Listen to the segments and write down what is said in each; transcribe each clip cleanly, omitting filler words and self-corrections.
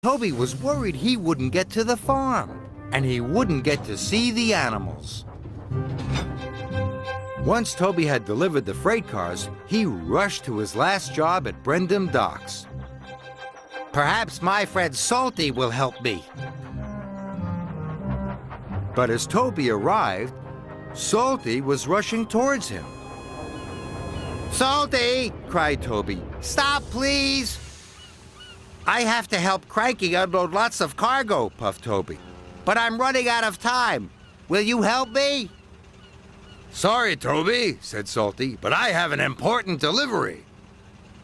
Toby was worried he wouldn't get to the farm, and he wouldn't get to see the animals. Once Toby had delivered the freight cars, he rushed to his last job at Brendam Docks. Perhaps my friend Salty will help me. But as Toby arrived, Salty was rushing towards him. "Salty!" cried Toby. "Stop, please!" "I have to help Cranky unload lots of cargo," puffed Toby. "But I'm running out of time. Will you help me?" "Sorry, Toby," said Salty, "but I have an important delivery.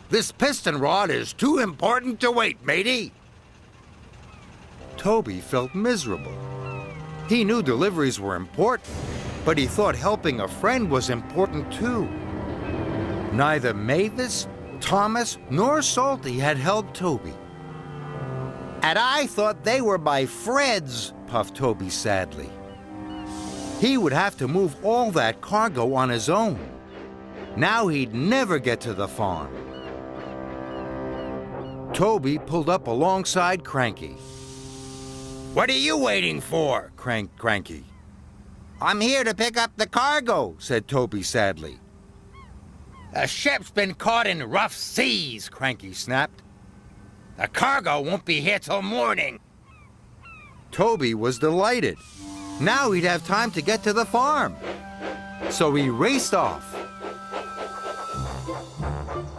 This piston rod is too important to wait, matey." Toby felt miserable. He knew deliveries were important, but he thought helping a friend was important too. Neither Mavis, Thomas, nor Salty had helped Toby. "And I thought they were my friends," puffed Toby sadly. He would have to move all that cargo on his own. Now he'd never get to the farm. Toby pulled up alongside Cranky. "What are you waiting for?" Cranked Cranky. "I'm here to pick up the cargo," said Toby sadly. "The ship's been caught in rough seas," Cranky snapped. "The cargo won't be here till morning." Toby was delighted. Now he'd have time to get to the farm. So he raced off.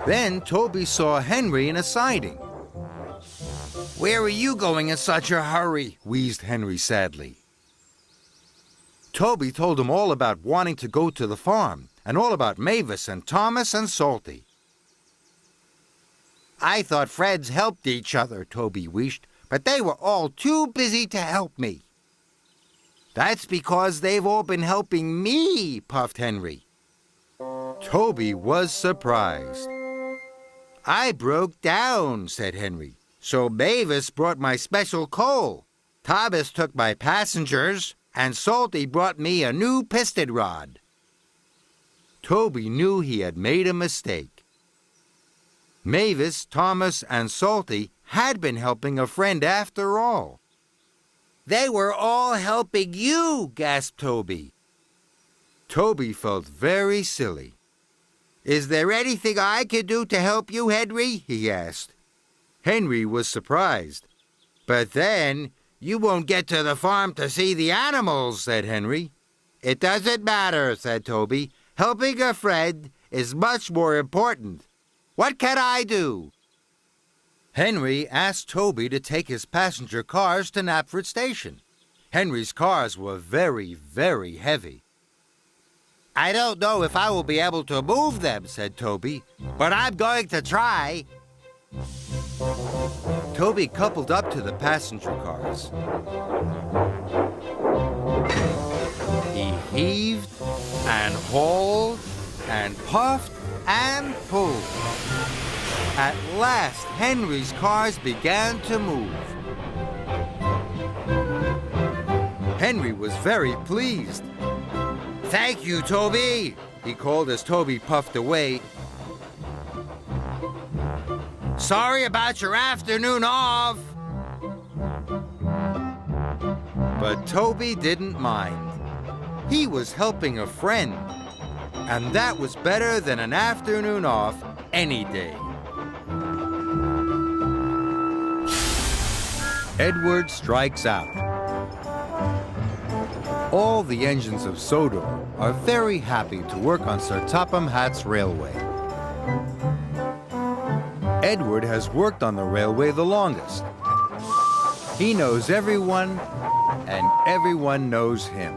Then Toby saw Henry in a siding. "Where are you going in such a hurry?" wheezed Henry sadly. Toby told him all about wanting to go to the farm, and all about Mavis and Thomas and Salty. "I thought friends helped each other," Toby wished, "but they were all too busy to help me." "That's because they've all been helping me," puffed Henry. Toby was surprised. "I broke down," said Henry, "so Mavis brought my special coal. Thomas took my passengers, and Salty brought me a new piston rod." Toby knew he had made a mistake. Mavis, Thomas, and Salty had been helping a friend after all. "They were all helping you," gasped Toby. Toby felt very silly. "Is there anything I can do to help you, Henry?" he asked. Henry was surprised. "But then, you won't get to the farm to see the animals," said Henry. "It doesn't matter," said Toby. "Helping a friend is much more important. What can I do?" Henry asked Toby to take his passenger cars to Knapford Station. Henry's cars were very, very heavy. "I don't know if I will be able to move them," said Toby, "but I'm going to try." Toby coupled up to the passenger cars. He heaved and hauled and puffed and pulled. At last, Henry's cars began to move. Henry was very pleased. "Thank you, Toby," he called as Toby puffed away. "Sorry about your afternoon off." But Toby didn't mind. He was helping a friend, and that was better than an afternoon off any day. Edward strikes out. All the engines of Sodor are very happy to work on Sir Topham Hatt's railway. Edward has worked on the railway the longest. He knows everyone, and everyone knows him.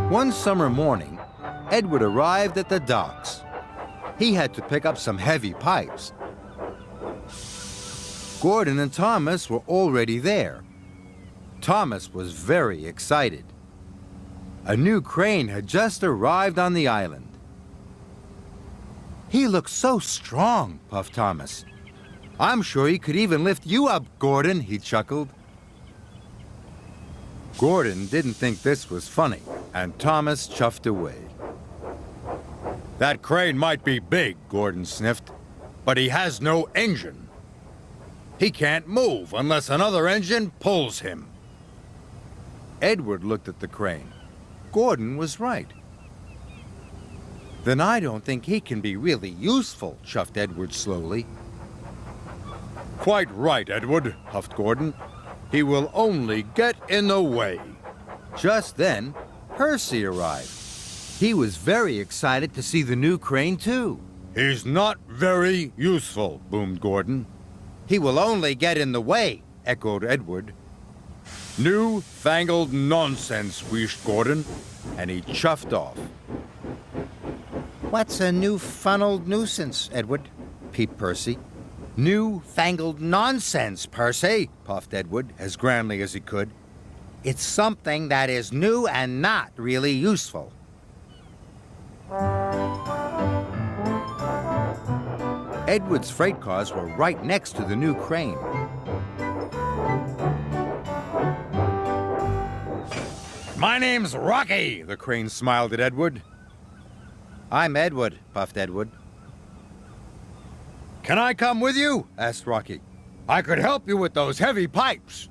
One summer morning, Edward arrived at the docks. He had to pick up some heavy pipes. Gordon and Thomas were already there. Thomas was very excited. A new crane had just arrived on the island. "He looks so strong," puffed Thomas. "I'm sure he could even lift you up, Gordon," he chuckled. Gordon didn't think this was funny, and Thomas chuffed away. "That crane might be big," Gordon sniffed, but he has no engine. He can't move unless another engine pulls him. Edward looked at the crane. Gordon was right. Then I don't think he can be really useful, chuffed Edward slowly. Quite right, Edward, huffed Gordon. He will only get in the way. Just then, Percy arrived. He was very excited to see the new crane, too. He's not very useful, boomed Gordon. He will only get in the way, echoed Edward. New-fangled nonsense, wheezed Gordon, and he chuffed off. What's a new-funneled nuisance, Edward? Peeped Percy. New-fangled nonsense, Percy, Puffed Edward, as grandly as he could. It's something that is new and not really useful. Edward's freight cars were right next to the new crane. My name's Rocky, the crane smiled at Edward. I'm Edward, puffed Edward. Can I come with you? Asked Rocky. I could help you with those heavy pipes.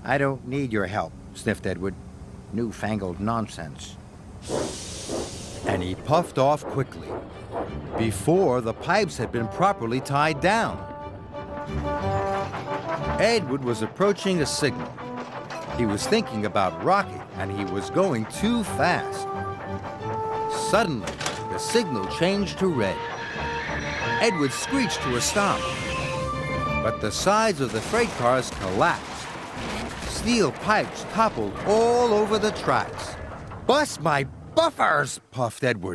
I don't need your help, sniffed Edward. New-fangled nonsense. And he puffed off quickly, before the pipes had been properly tied down. Edward was approaching a signal. He was thinking about Rocky, and he was going too fast. Suddenly, the signal changed to red. Edward screeched to a stop, but the sides of the freight cars collapsed. Steel pipes toppled all over the tracks. Bust my buffers, Puffed Edward.